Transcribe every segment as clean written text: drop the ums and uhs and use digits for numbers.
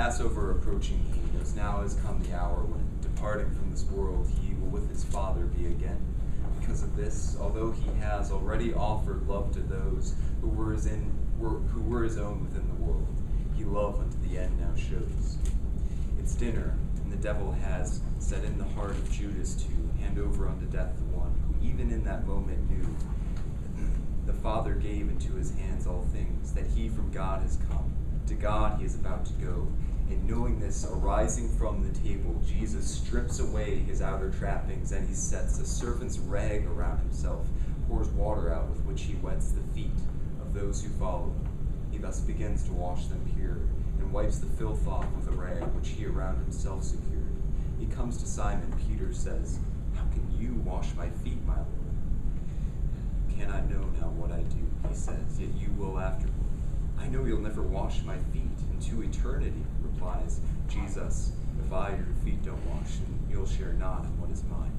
Passover approaching, he knows now has come the hour when, departing from this world, he will with his Father be again. Because of this, although he has already offered love to those who were his own within the world, he love unto the end now shows. It's dinner, and the devil has set in the heart of Judas to hand over unto death the one who even in that moment knew the Father gave into his hands all things, that he from God has come. To God he is about to go. And knowing this, arising from the table, Jesus strips away his outer trappings, and he sets a servant's rag around himself, pours water out with which he wets the feet of those who follow him. He thus begins to wash them pure, and wipes the filth off with a rag which he around himself secured. He comes to Simon. Peter says, "How can you wash my feet, my Lord?" "Cannot know now what I do," he says, "yet you will afterward." "I know you'll never wash my feet into eternity," replies Jesus. "If I your feet don't wash, then you'll share not in what is mine."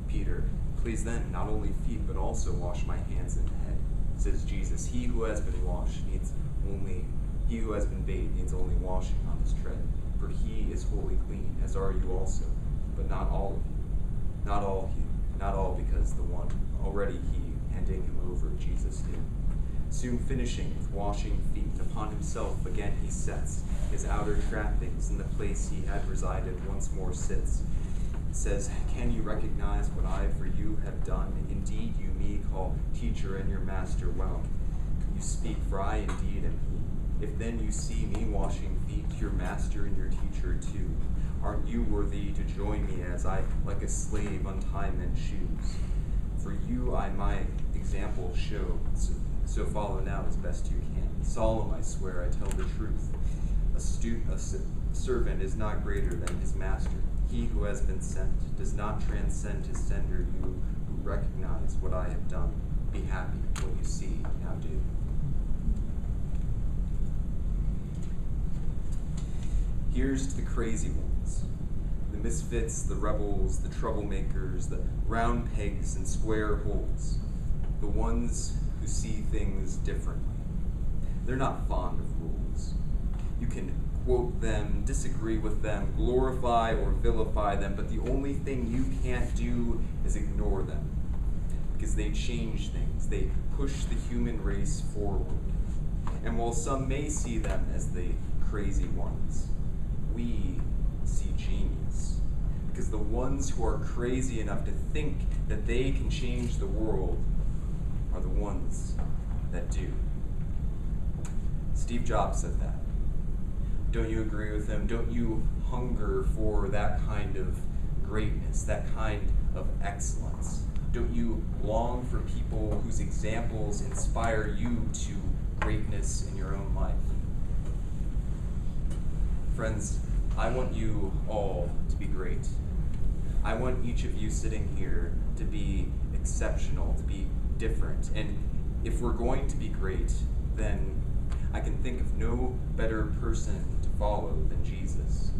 Peter, "Please then, not only feet, but also wash my hands and head," says Jesus. He who has been bathed needs only washing on his tread, for he is wholly clean, as are you also, but not all of you. Not all, because the one already he, handing him over, Jesus knew. Soon finishing with washing feet, upon himself again he sets his outer trappings, in the place he had resided once more sits. Says, "Can you recognize what I for you have done? Indeed you me call teacher and your master well. You speak, for I indeed am he. If then you see me washing feet, your master and your teacher too, aren't you worthy to join me as I, like a slave, untie men's shoes? For you I my example show, so follow now as best you can. Solemn, I swear, I tell the truth. A servant is not greater than his master. He who has been sent does not transcend his sender. You who recognize what I have done, be happy. What you see, now do." Here's to the crazy ones, the misfits, the rebels, the troublemakers, the round pegs and square holes, the ones who see things differently. They're not fond of rules. You can quote them, disagree with them, glorify or vilify them, but the only thing you can't do is ignore them, because they change things. They push the human race forward. And while some may see them as the crazy ones, we see genius, because the ones who are crazy enough to think that they can change the world are the ones that do. Steve Jobs said that. Don't you agree with him? Don't you hunger for that kind of greatness, that kind of excellence? Don't you long for people whose examples inspire you to greatness in your own life? Friends, I want you all to be great. I want each of you sitting here to be exceptional, to be different. And if we're going to be great, then I can think of no better person to follow than Jesus.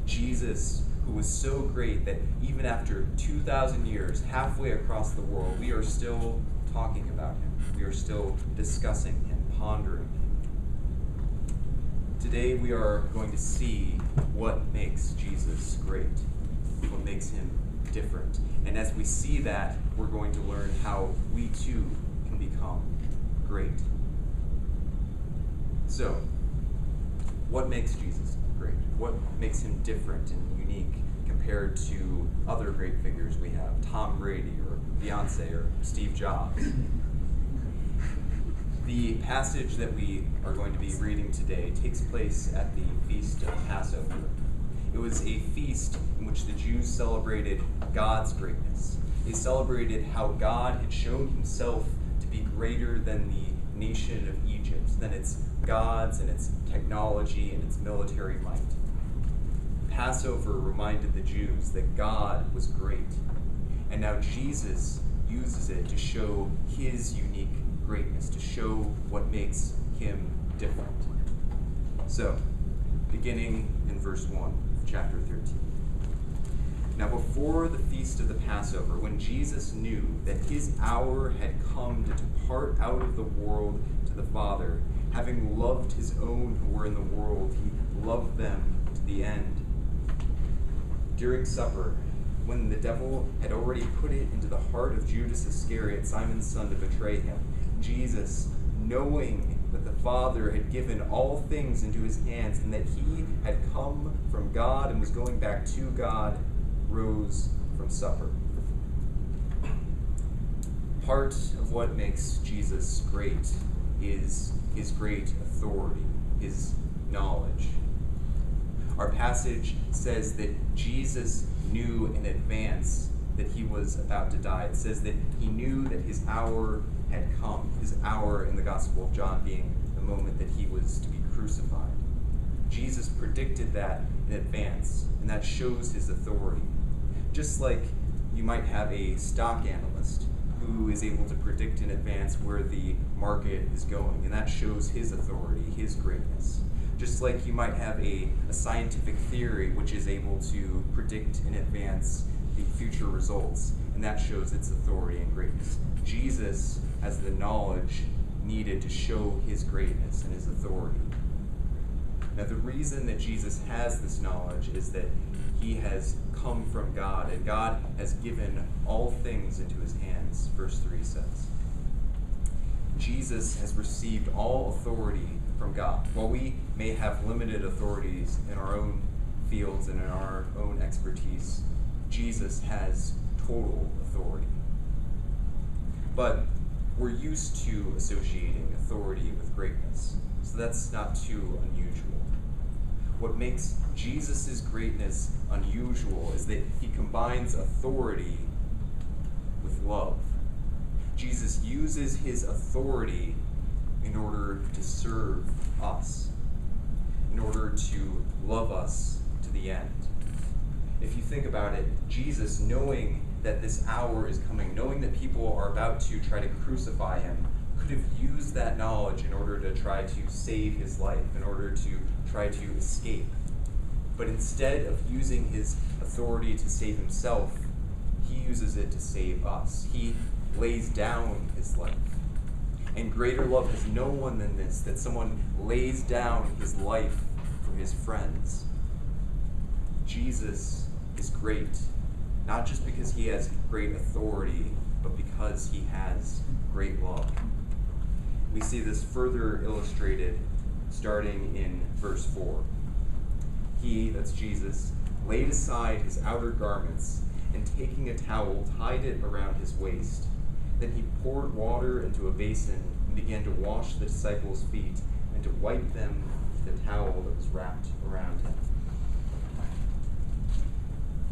Jesus, who was so great that even after 2,000 years, halfway across the world, we are still talking about him. We are still discussing him, pondering him. Today we are going to see what makes Jesus great, what makes him different. And as we see that, we're going to learn how we too can become great. So, what makes Jesus great? What makes him different and unique compared to other great figures we have, Tom Brady or Beyonce or Steve Jobs? The passage that we are going to be reading today takes place at the Feast of Passover. It was a feast in which the Jews celebrated God's greatness. They celebrated how God had shown himself to be greater than the nation of Egypt, than its gods and its technology and its military might. Passover reminded the Jews that God was great, and now Jesus uses it to show his unique greatness, to show what makes him different. So, beginning in verse 1 of chapter 13. Now before the feast of the Passover, when Jesus knew that his hour had come to depart out of the world to the Father, Having loved his own who were in the world, he loved them to the end. During supper, when the devil had already put it into the heart of Judas Iscariot, Simon's son, to betray him, Jesus, knowing that the Father had given all things into his hands and that he had come from God and was going back to God, rose from supper. Part of what makes Jesus great is his great authority, his knowledge. Our passage says that Jesus knew in advance that he was about to die. It says that he knew that his hour had come, his hour in the Gospel of John being the moment that he was to be crucified. Jesus predicted that in advance, and that shows his authority. Just like you might have a stock analyst who is able to predict in advance where the market is going, and that shows his authority, his greatness. Just like you might have a scientific theory which is able to predict in advance the future results, and that shows its authority and greatness. Jesus has the knowledge needed to show his greatness and his authority. Now, the reason that Jesus has this knowledge is that he has come from God, and God has given all things into his hands, verse 3 says. Jesus has received all authority from God. While we may have limited authorities in our own fields and in our own expertise, Jesus has total authority. But we're used to associating authority with greatness, so that's not too unusual. What makes Jesus' greatness unusual is that he combines authority with love. Jesus uses his authority in order to serve us, in order to love us to the end. If you think about it, Jesus, knowing that this hour is coming, knowing that people are about to try to crucify him, could have used that knowledge in order to try to save his life, in order to try to escape. But instead of using his authority to save himself, he uses it to save us. He lays down his life. And greater love has no one than this, that someone lays down his life for his friends. Jesus is great, not just because he has great authority, but because he has great love. We see this further illustrated starting in verse 4. He, that's Jesus, laid aside his outer garments and taking a towel, tied it around his waist. Then he poured water into a basin and began to wash the disciples' feet and to wipe them with the towel that was wrapped around him.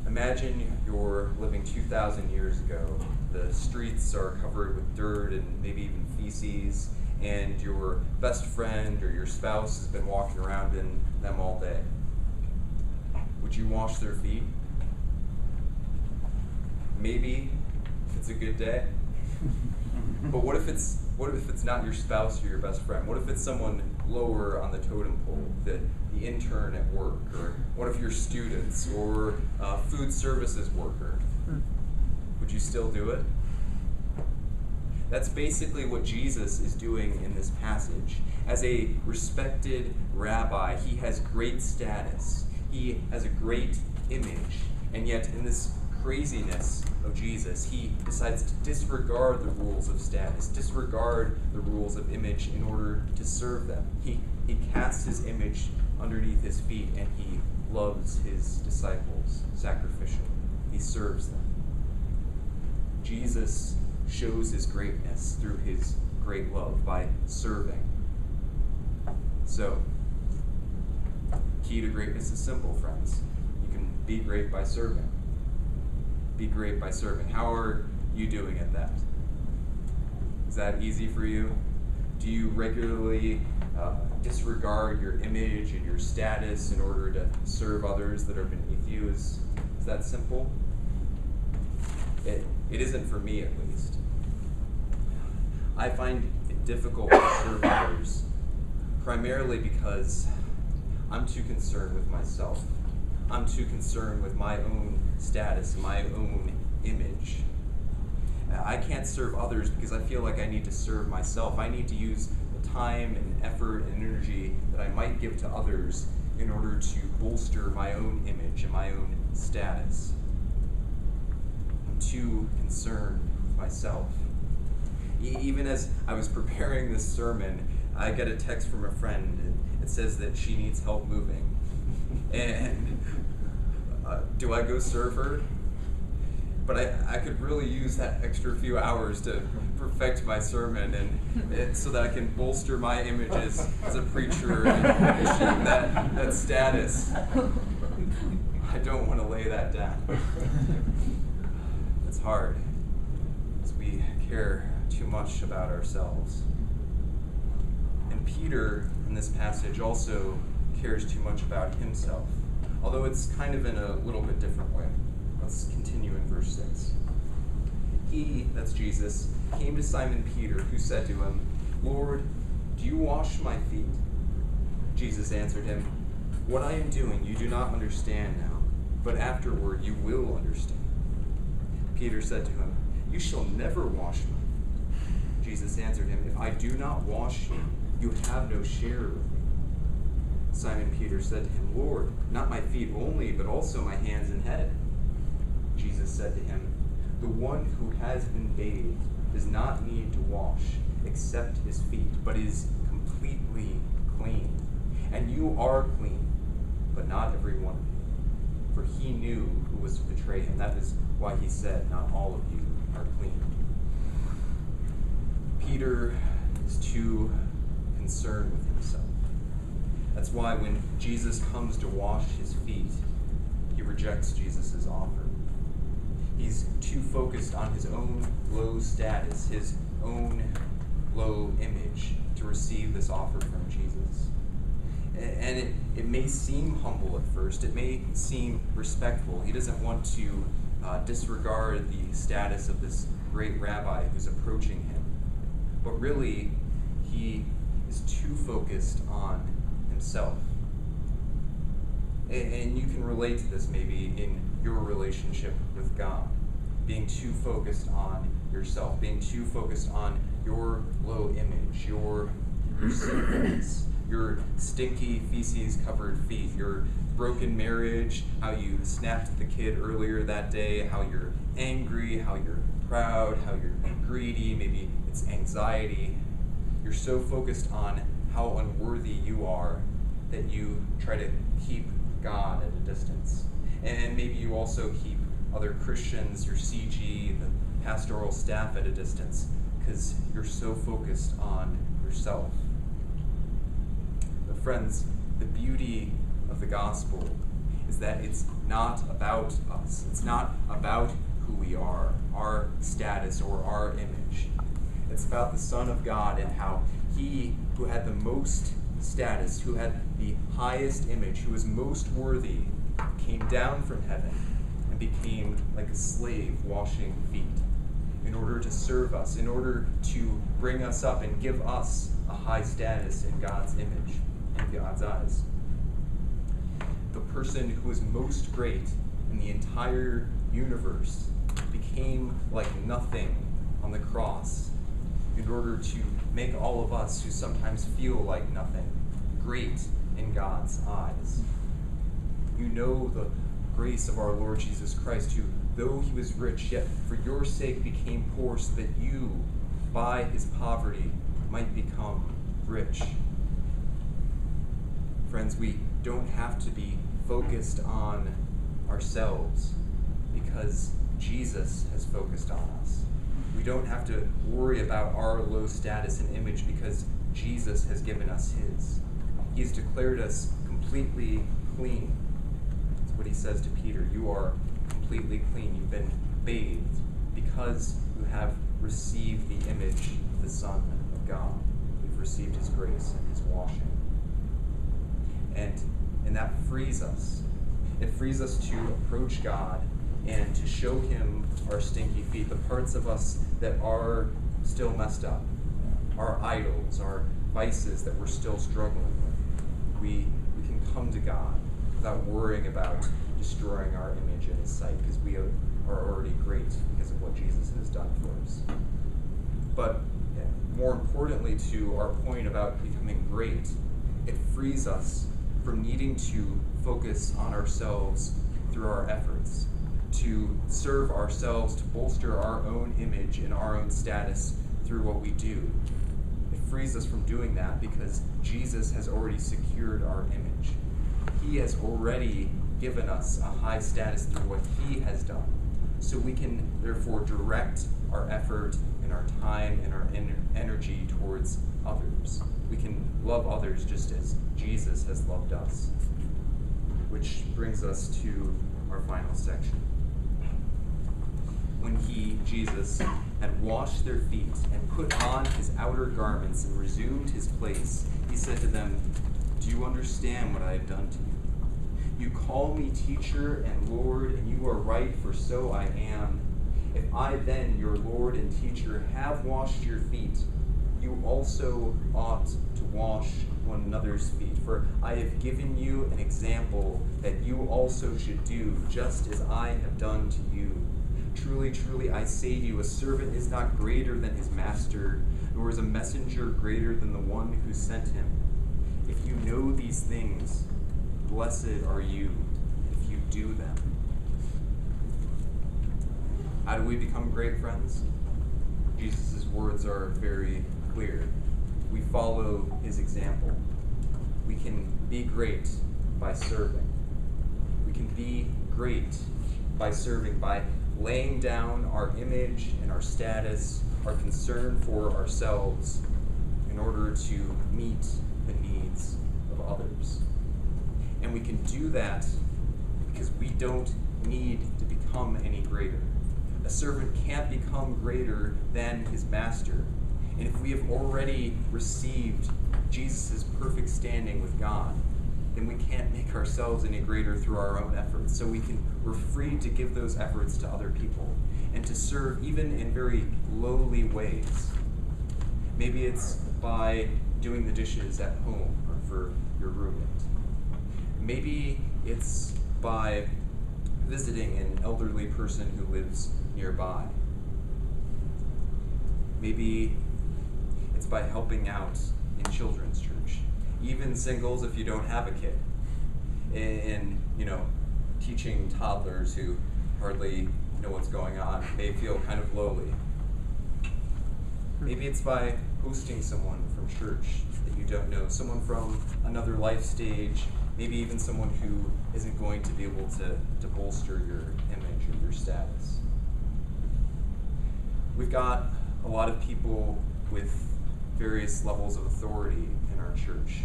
Imagine you're living 2,000 years ago. The streets are covered with dirt and maybe even feces, and your best friend or your spouse has been walking around in them all day. Would you wash their feet? Maybe, if it's a good day. But what if it's not your spouse or your best friend? What if it's someone lower on the totem pole, the intern at work, or one of your students, or a food services worker? Would you still do it? That's basically what Jesus is doing in this passage. As a respected rabbi, he has great status. He has a great image. And yet, in this craziness of Jesus, he decides to disregard the rules of status, disregard the rules of image in order to serve them. He casts his image underneath his feet, and he loves his disciples sacrificially. He serves them. Jesus shows his greatness through his great love by serving. So, key to greatness is simple, friends. You can be great by serving. Be great by serving. How are you doing at that? Is that easy for you? Do you regularly disregard your image and your status in order to serve others that are beneath you? Is that simple? It isn't for me, at least. I find it difficult to serve others, primarily because I'm too concerned with myself. I'm too concerned with my own status, my own image. I can't serve others because I feel like I need to serve myself. I need to use the time and effort and energy that I might give to others in order to bolster my own image and my own status. I'm too concerned with myself. Even as I was preparing this sermon, I get a text from a friend, and it says that she needs help moving. And do I go serve her? But I could really use that extra few hours to perfect my sermon and so that I can bolster my image as a preacher and achieve that status. I don't want to lay that down. It's hard as we care too much about ourselves. And Peter, in this passage, also cares too much about himself, although it's kind of in a little bit different way. Let's continue in verse 6. He, that's Jesus, came to Simon Peter, who said to him, "Lord, do you wash my feet?" Jesus answered him, "What I am doing you do not understand now, but afterward you will understand." Peter said to him, "You shall never wash me." Jesus answered him, "If I do not wash you, you have no share with me." Simon Peter said to him, "Lord, not my feet only, but also my hands and head." Jesus said to him, "The one who has been bathed does not need to wash except his feet, but is completely clean. And you are clean, but not every one of you." For he knew who was to betray him. That is why he said, "Not all of you are clean." Peter is too concerned with himself. That's why when Jesus comes to wash his feet, he rejects Jesus' offer. He's too focused on his own low status, his own low image, to receive this offer from Jesus. And it may seem humble at first. It may seem respectful. He doesn't want to disregard the status of this great rabbi who's approaching him. But really, he is too focused on himself. And you can relate to this maybe in your relationship with God. Being too focused on yourself, being too focused on your low image, your sinfulness, your stinky feces-covered feet, your broken marriage, how you snapped at the kid earlier that day, how you're angry, how you're proud, how you're greedy, maybe it's anxiety. You're so focused on how unworthy you are that you try to keep God at a distance. And maybe you also keep other Christians, your CG, the pastoral staff at a distance because you're so focused on yourself. But friends, the beauty of the gospel is that it's not about us. It's not about who we are, our status, or our image. It's about the Son of God and how he who had the most status, who had the highest image, who was most worthy, came down from heaven and became like a slave washing feet in order to serve us, in order to bring us up and give us a high status in God's image, in God's eyes. The person who was most great in the entire universe became like nothing on the cross in order to make all of us who sometimes feel like nothing great in God's eyes. You know the grace of our Lord Jesus Christ, who, though he was rich, yet for your sake became poor, so that you, by his poverty, might become rich. Friends, we don't have to be focused on ourselves because Jesus has focused on us. We don't have to worry about our low status and image because Jesus has given us his. He's declared us completely clean. That's what he says to Peter. You are completely clean. You've been bathed because you have received the image of the Son of God. You've received his grace and his washing. And that frees us. It frees us to approach God and to show him our stinky feet, the parts of us that are still messed up, our idols, our vices that we're still struggling with. We can come to God without worrying about destroying our image in his sight because we are already great because of what Jesus has done for us. But more importantly to our point about becoming great, it frees us from needing to focus on ourselves through our efforts, to serve ourselves, to bolster our own image and our own status through what we do. It frees us from doing that because Jesus has already secured our image. He has already given us a high status through what he has done. So we can therefore direct our effort and our time and our energy towards others. We can love others just as Jesus has loved us. Which brings us to our final section. When he, Jesus, had washed their feet and put on his outer garments and resumed his place, he said to them, "Do you understand what I have done to you? You call me teacher and Lord, and you are right, for so I am. If I then, your Lord and teacher, have washed your feet, you also ought to wash one another's feet. For I have given you an example that you also should do, just as I have done to you. Truly, truly, I say to you, a servant is not greater than his master, nor is a messenger greater than the one who sent him. If you know these things, blessed are you if you do them." How do we become great, friends? Jesus' words are very clear. We follow his example. We can be great by serving. We can be great by serving, by laying down our image and our status, our concern for ourselves, in order to meet the needs of others. And we can do that because we don't need to become any greater. A servant can't become greater than his master. And if we have already received Jesus' perfect standing with God, then we can't make ourselves any greater through our own efforts. So we're free to give those efforts to other people and to serve even in very lowly ways. Maybe it's by doing the dishes at home or for your roommate. Maybe it's by visiting an elderly person who lives nearby. Maybe it's by helping out in children's church. Even singles if you don't have a kid. And teaching toddlers who hardly know what's going on may feel kind of lowly. Maybe it's by hosting someone from church that you don't know, someone from another life stage, maybe even someone who isn't going to be able to bolster your image or your status. We've got a lot of people with various levels of authority in our church.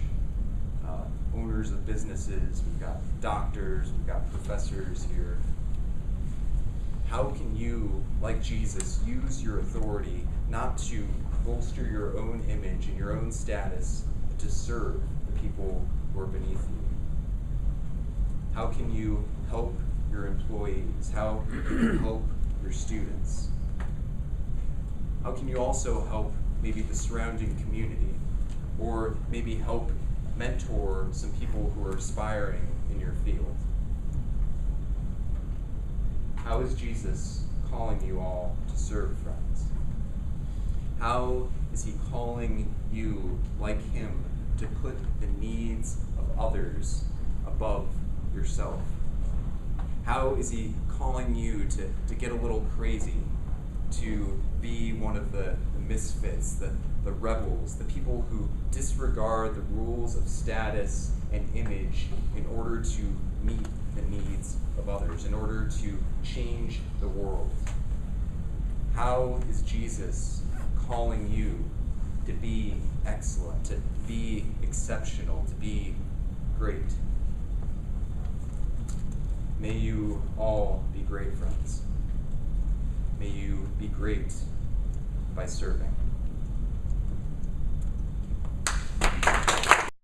Owners of businesses, we've got doctors, we've got professors here. How can you, like Jesus, use your authority not to bolster your own image and your own status, but to serve the people who are beneath you? How can you help your employees? How can you help your students? How can you also help maybe the surrounding community, or maybe help mentor some people who are aspiring in your field? How is Jesus calling you all to serve, friends? How is he calling you, like him, to put the needs of others above yourself? How is he calling you to get a little crazy, to be one of the misfits, the rebels, the people who disregard the rules of status and image in order to meet the needs of others, in order to change the world? How is Jesus calling you to be excellent, to be exceptional, to be great? May you all be great, friends. May you be great by serving.